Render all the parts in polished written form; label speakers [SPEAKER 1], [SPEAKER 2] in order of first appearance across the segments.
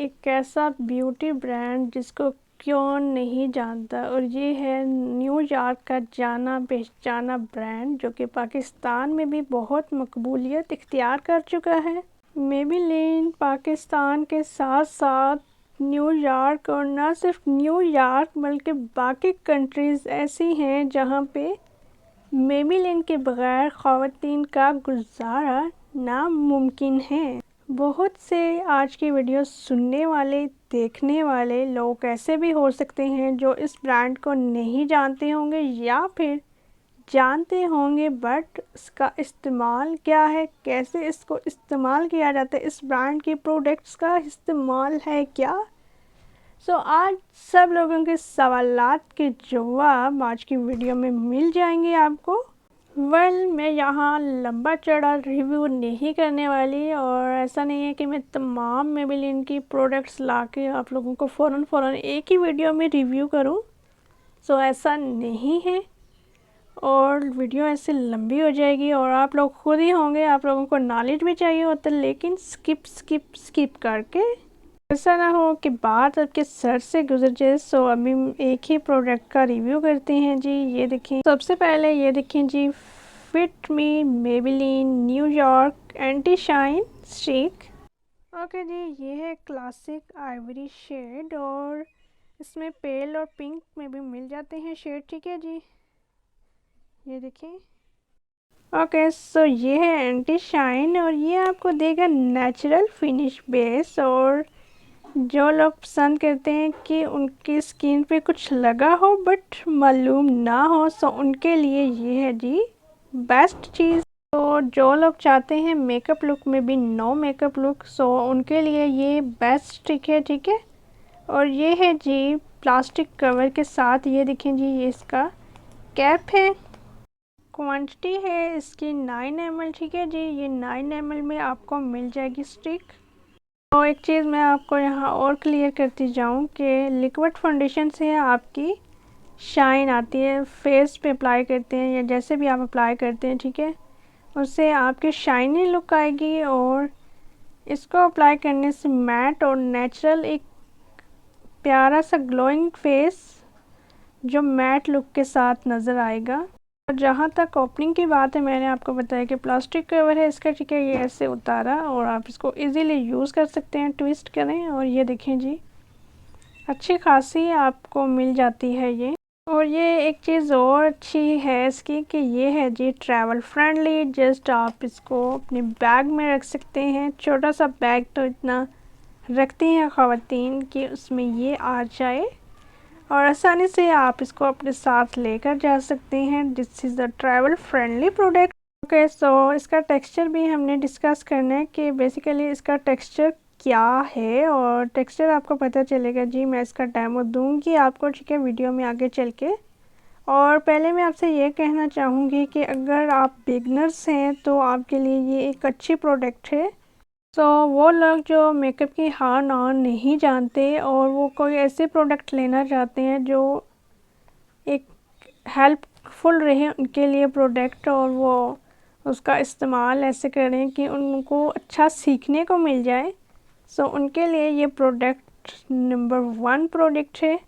[SPEAKER 1] एक ऐसा beauty brand जिसको कौन नहीं जानता, और ये है न्यूयॉर्क का जाना पहचाना ब्रांड जो कि पाकिस्तान में भी बहुत मकबूलियत इख्तियार कर चुका है। मेबेलिन पाकिस्तान के साथ साथ न्यूयॉर्क, और ना सिर्फ न्यूयॉर्क बल्कि बाकी कंट्रीज़ ऐसी हैं जहाँ पे मेबेलिन के बगैर ख़वातीन का गुजारा नामुमकिन है। बहुत से आज की वीडियो सुनने वाले देखने वाले लोग ऐसे भी हो सकते हैं जो इस ब्रांड को नहीं जानते होंगे या फिर जानते होंगे बट इसका इस्तेमाल क्या है, कैसे इसको इस्तेमाल किया जाता है, इस ब्रांड के प्रोडक्ट्स का इस्तेमाल है क्या। आज सब लोगों के सवालात के जवाब आज की वीडियो में मिल जाएंगे आपको। मैं यहाँ लंबा चौड़ा रिव्यू नहीं करने वाली, और ऐसा नहीं है कि मैं तमाम मेबेलिन की प्रोडक्ट्स लाके आप लोगों को फ़ौरन एक ही वीडियो में रिव्यू करूँ। ऐसा नहीं है, और वीडियो ऐसे लंबी हो जाएगी और आप लोग खुद ही होंगे, आप लोगों को नॉलेज भी चाहिए होता है, लेकिन स्किप करके ऐसा ना हो कि बात आपके सर से गुजर जाए। अभी एक ही प्रोडक्ट का रिव्यू करते हैं जी। ये देखें, सबसे पहले ये देखें जी, fit me Maybelline New York anti shine stick. Okay जी, ये है क्लासिक आइवरी शेड, और इसमें पेल और पिंक में भी मिल जाते हैं शेड, ठीक है जी। ये देखें। ओके, ये है एंटी शाइन, और ये आपको देगा नेचुरल फिनिश बेस। और जो लोग पसंद करते हैं कि उनकी स्किन पे कुछ लगा हो बट मालूम ना हो, उनके लिए ये है जी बेस्ट चीज़। तो जो लोग चाहते हैं मेकअप लुक में भी नो मेकअप लुक, उनके लिए ये बेस्ट ट्रिक है, ठीक है। और ये है जी प्लास्टिक कवर के साथ, ये देखें जी, ये इसका कैप है। क्वांटिटी है इसकी 9 ml, ठीक है जी। ये 9 ml में आपको मिल जाएगी स्टिक। तो एक चीज़ मैं आपको यहाँ और क्लियर करती जाऊँ कि लिक्विड फाउंडेशन से आपकी शाइन आती है, फेस पे अप्लाई करते हैं या जैसे भी आप अप्लाई करते हैं, ठीक है, उससे आपकी शाइनी लुक आएगी। और इसको अप्लाई करने से मैट और नेचुरल एक प्यारा सा ग्लोइंग फेस जो मैट लुक के साथ नज़र आएगा। और जहाँ तक ओपनिंग की बात है, मैंने आपको बताया कि प्लास्टिक कवर है इसका, ठीक है। ये ऐसे उतारा और आप इसको इजीली यूज़ कर सकते हैं, ट्विस्ट करें और ये देखें जी, अच्छी खासी आपको मिल जाती है ये। और ये एक चीज़ और अच्छी है इसकी कि ये है जी ट्रैवल फ्रेंडली। जस्ट आप इसको अपने बैग में रख सकते हैं, छोटा सा बैग तो इतना रखती हैं ख़वातीन कि उसमें ये आ जाए और आसानी से आप इसको अपने साथ लेकर जा सकते हैं। This is the travel friendly product. Okay, इसका टेक्सचर भी हमने डिस्कस करना है कि बेसिकली इसका टेक्सचर क्या है, और टेक्सचर आपको पता चलेगा जी, मैं इसका डेमो दूंगी आपको, ठीक है, वीडियो में आगे चल के। और पहले मैं आपसे ये कहना चाहूँगी कि अगर आप बिगनर्स हैं तो आपके लिए ये एक अच्छी प्रोडक्ट है। वो लोग जो मेकअप की हार ना नहीं जानते और वो कोई ऐसे प्रोडक्ट लेना चाहते हैं जो एक हेल्पफुल रहे उनके लिए प्रोडक्ट, और वो उसका इस्तेमाल ऐसे करें कि उनको अच्छा सीखने को मिल जाए, उनके लिए ये प्रोडक्ट नंबर 1 प्रोडक्ट है।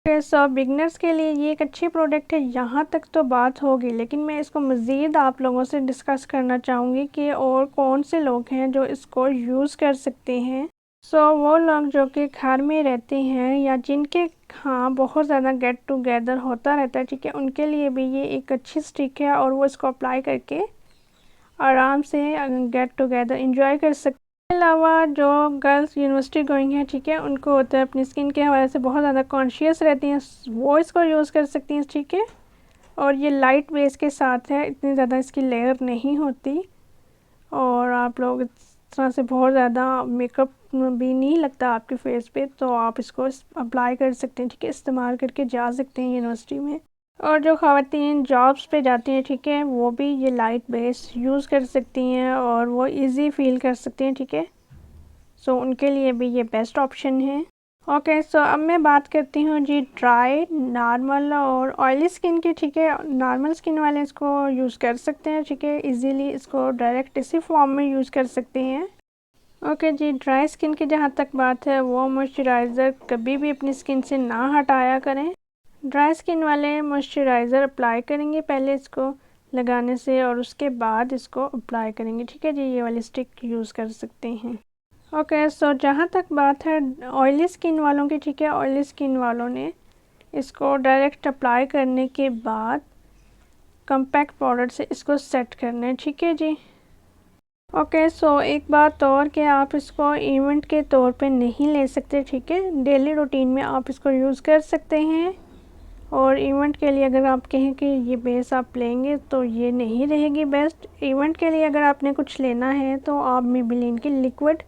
[SPEAKER 1] बिगनर्स के लिए ये एक अच्छी प्रोडक्ट है। यहाँ तक तो बात होगी, लेकिन मैं इसको मज़ीद आप लोगों से डिस्कस करना चाहूँगी कि और कौन से लोग हैं जो इसको यूज़ कर सकते हैं। वो लोग जो कि घर में रहते हैं या जिनके हाँ बहुत ज़्यादा गेट टुगेदर होता रहता है, ठीक है, उनके लिए भी ये एक अच्छी स्टिक है, और वो इसको अप्लाई करके आराम से गेट टुगेदर इंजॉय कर सकते हैं। इसके अलावा जो गर्ल्स यूनिवर्सिटी गोइंग है, ठीक है, उनको होता है अपनी स्किन के हवाले से बहुत ज़्यादा कॉन्शियस रहती हैं, वो इसको यूज़ कर सकती हैं, ठीक है। और ये लाइट बेस के साथ है, इतनी ज़्यादा इसकी लेयर नहीं होती, और आप लोग इस तरह से बहुत ज़्यादा मेकअप भी नहीं लगता आपके फेस पे, तो आप इसको अप्लाई कर सकते हैं, ठीक है, इस्तेमाल करके जा सकते हैं यूनिवर्सिटी में। और जो ख़वातीन जॉब्स पे जाती हैं, ठीक है, वो भी ये लाइट बेस यूज़ कर सकती हैं और वो इजी फील कर सकती हैं, ठीक है। उनके लिए भी ये बेस्ट ऑप्शन है। ओके, अब मैं बात करती हूँ जी ड्राई, नॉर्मल और ऑयली स्किन की, ठीक है। नॉर्मल स्किन वाले इसको यूज़ कर सकते हैं, ठीक है, इजीली इसको डायरेक्ट इसी फॉर्म में यूज़ कर सकते हैं। ओके जी, ड्राई स्किन की जहाँ तक बात है, वो मॉइस्चराइज़र कभी भी अपनी स्किन से ना हटाया करें। ड्राई स्किन वाले मॉइस्चराइज़र अप्लाई करेंगे पहले इसको लगाने से, और उसके बाद इसको अप्लाई करेंगे। ठीक है जी, ये वाली स्टिक यूज़ कर सकते हैं। ओके, सो जहाँ तक बात है ऑयली स्किन वालों की, ठीक है, ऑयली स्किन वालों ने इसको डायरेक्ट अप्लाई करने के बाद कॉम्पैक्ट पाउडर से इसको सेट करना है। ठीक है जी। ओके, सो एक बात और कि आप इसको इवेंट के तौर पे नहीं ले सकते। ठीक है, डेली रूटीन में आप इसको यूज़ कर सकते हैं, और इवेंट के लिए अगर आप कहें कि ये बेस आप लेंगे तो ये नहीं रहेगी बेस्ट। इवेंट के लिए अगर आपने कुछ लेना है तो आप मेबेलिन की लिक्विड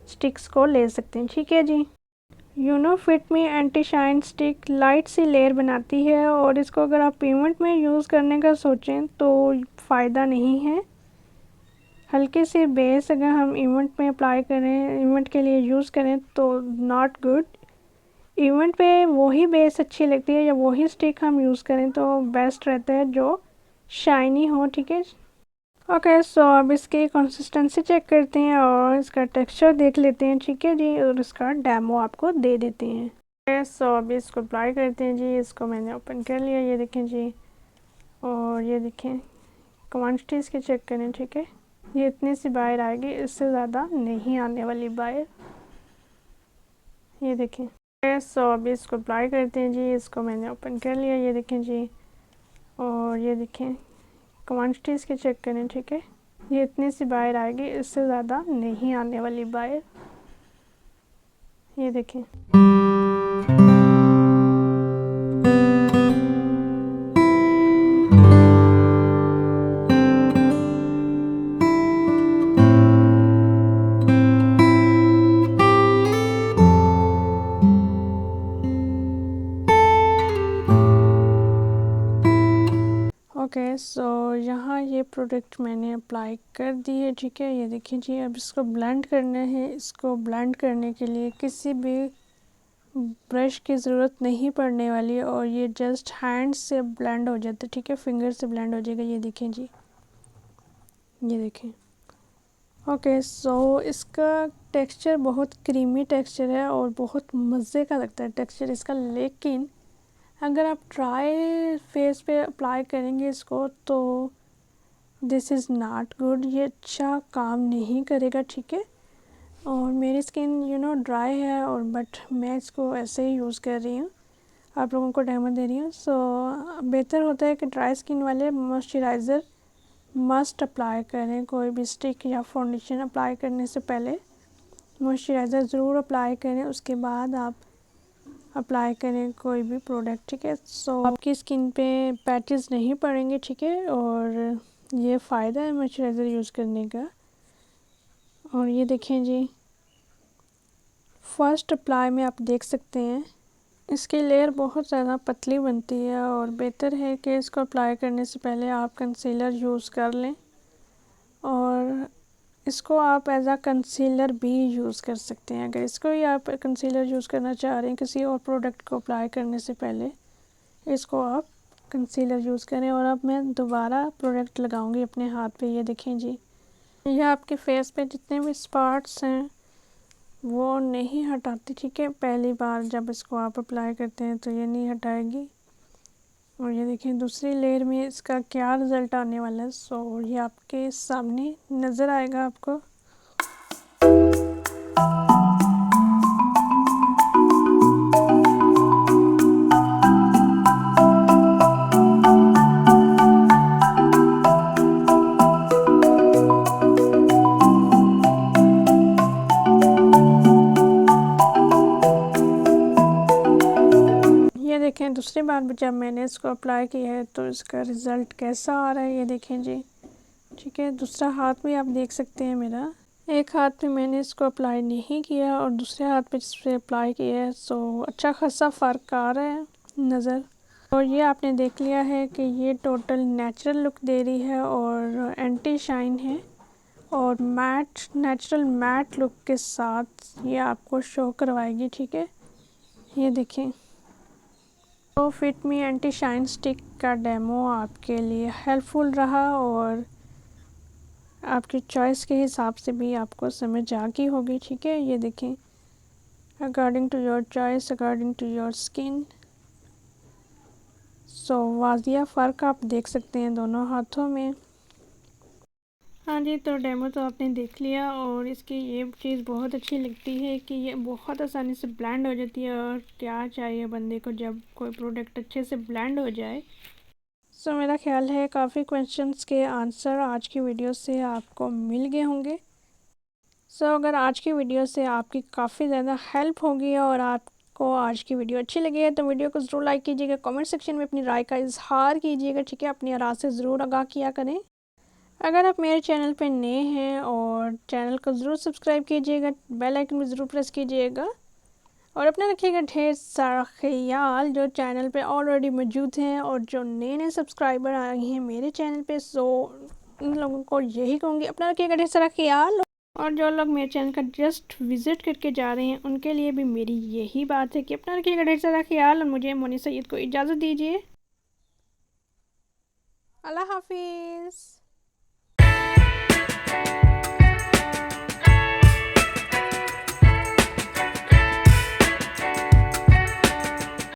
[SPEAKER 1] स्टिक्स को ले सकते हैं। ठीक है जी। यूनो फिट मी एंटी शाइन स्टिक लाइट सी लेयर बनाती है, और इसको अगर आप इवेंट में यूज़ करने का सोचें तो फ़ायदा नहीं है। हल्के से बेस अगर हम इवेंट में अप्लाई करें, इवेंट के लिए यूज़ करें तो नॉट गुड। इवेंट पे वही बेस अच्छी लगती है, या वही स्टिक हम यूज़ करें तो बेस्ट रहता है जो शाइनी हो। ठीक है। ओके, सो अब इसकी कंसिस्टेंसी चेक करते हैं और इसका टेक्सचर देख लेते हैं। ठीक है जी, और इसका डेमो आपको दे देते हैं। ओके, सो अभी इसको अप्लाई करते हैं जी। इसको मैंने ओपन कर लिया, ये देखें जी, और ये देखें क्वान्टिटी इसकी चेक करें। ठीक है, ये इतनी सी बाहर आएगी, इससे ज़्यादा नहीं आने वाली बाहर, ये देखें। सो अभी इसको अप्लाई करते हैं जी। इसको मैंने ओपन कर लिया, ये देखें जी, और ये देखें क्वान्टिटी इसकी चेक करें। ठीक है, ये इतनी सी बाहर आएगी, इससे ज़्यादा नहीं आने वाली बाहर, ये देखें। ओके, सो यहाँ ये प्रोडक्ट मैंने अप्लाई कर दी है। ठीक है, ये देखिए जी। अब इसको ब्लेंड करना है। इसको ब्लेंड करने के लिए किसी भी ब्रश की ज़रूरत नहीं पड़ने वाली है, और ये जस्ट हैंड से ब्लेंड हो जाता है। ठीक है, फिंगर से ब्लेंड हो जाएगा, ये देखें जी, ये देखें। ओके, सो इसका टेक्सचर बहुत क्रीमी टेक्सचर है और बहुत मज़े का लगता है टेक्सचर इसका, लेकिन अगर आप ड्राई फेस पे अप्लाई करेंगे इसको तो दिस इज़ नॉट गुड, ये अच्छा काम नहीं करेगा। ठीक है, और मेरी स्किन ड्राई है, और बट मैं इसको ऐसे ही यूज़ कर रही हूँ, आप लोगों को डेमो दे रही हूँ। सो बेहतर होता है कि ड्राई स्किन वाले मॉइस्चराइज़र मस्ट अप्लाई करें। कोई भी स्टिक या फाउंडेशन अप्लाई करने से पहले मॉइस्चराइज़र ज़रूर अप्लाई करें, उसके बाद आप अप्लाई करें कोई भी प्रोडक्ट। ठीक है, सो आपकी स्किन पे पैचेस नहीं पड़ेंगे। ठीक है, और ये फ़ायदा है मॉइस्चराइज़र यूज़ करने का। और ये देखें जी, फर्स्ट अप्लाई में आप देख सकते हैं इसकी लेयर बहुत ज़्यादा पतली बनती है, और बेहतर है कि इसको अप्लाई करने से पहले आप कंसीलर यूज़ कर लें, और इसको आप एज आ कंसीलर भी यूज़ कर सकते हैं। अगर इसको ही आप कंसीलर यूज़ करना चाह रहे हैं किसी और प्रोडक्ट को अप्लाई करने से पहले, इसको आप कंसीलर यूज़ करें। और अब मैं दोबारा प्रोडक्ट लगाऊंगी अपने हाथ पे, ये देखें जी, यह आपके फेस पे जितने भी स्पॉट्स हैं वो नहीं हटाती। ठीक है, पहली बार जब इसको आप अप्लाई करते हैं तो ये नहीं हटाएगी, और ये देखिए दूसरी लेयर में इसका क्या रिज़ल्ट आने वाला है। सो ये आपके सामने नज़र आएगा आपको। ये देखें दूसरी बार भी जब मैंने इसको अप्लाई किया है तो इसका रिज़ल्ट कैसा आ रहा है, ये देखें जी। ठीक है, दूसरा हाथ भी आप देख सकते हैं मेरा, एक हाथ पे मैंने इसको अप्लाई नहीं किया और दूसरे हाथ पे इस पर अप्लाई किया है। सो अच्छा खासा फ़र्क आ रहा है नज़र। और ये आपने देख लिया है कि ये टोटल नेचुरल लुक दे रही है और एंटी शाइन है, और मैट नेचुरल मैट लुक के साथ ये आपको शो करवाएगी। ठीक है, ये देखें। तो फिट मी एंटी शाइन स्टिक का डेमो आपके लिए हेल्पफुल रहा, और आपकी चॉइस के हिसाब से भी आपको समझ आ गई होगी। ठीक है, ये देखें, according to your choice, according to your skin. So वाजिया फ़र्क आप देख सकते हैं दोनों हाथों में। हाँ जी, तो डेमो तो आपने देख लिया और इसकी ये चीज़ बहुत अच्छी लगती है कि ये बहुत आसानी से ब्लेंड हो जाती है। और क्या चाहिए बंदे को जब कोई प्रोडक्ट अच्छे से ब्लेंड हो जाए। सो मेरा ख्याल है काफ़ी क्वेश्चंस के आंसर आज की वीडियो से आपको मिल गए होंगे। सो अगर आज की वीडियो से आपकी काफ़ी ज़्यादा हेल्प होगी और आपको आज की वीडियो अच्छी लगी है तो वीडियो को ज़रूर लाइक कीजिएगा, कमेंट सेक्शन में अपनी राय का इजहार कीजिएगा। ठीक है, अपनी राय से ज़रूर आगाह किया करें। अगर आप मेरे चैनल पर नए हैं और चैनल को ज़रूर सब्सक्राइब कीजिएगा, बेल आइकन भी ज़रूर प्रेस कीजिएगा और अपना रखिएगा ढेर सारा ख्याल जो चैनल पे ऑलरेडी मौजूद हैं और जो नए नए सब्सक्राइबर आए हैं मेरे चैनल पे। सो उन लोगों को यही कहूँगी, अपना रखिएगा ढेर सारा ख्याल। और जो लोग मेरे चैनल का जस्ट विज़िट करके जा रहे हैं उनके लिए भी मेरी यही बात है कि अपना रखिएगा ढेर सारा ख्याल और मुझे मोनी सैयद को इजाज़त दीजिए। अल्लाह हाफिज़।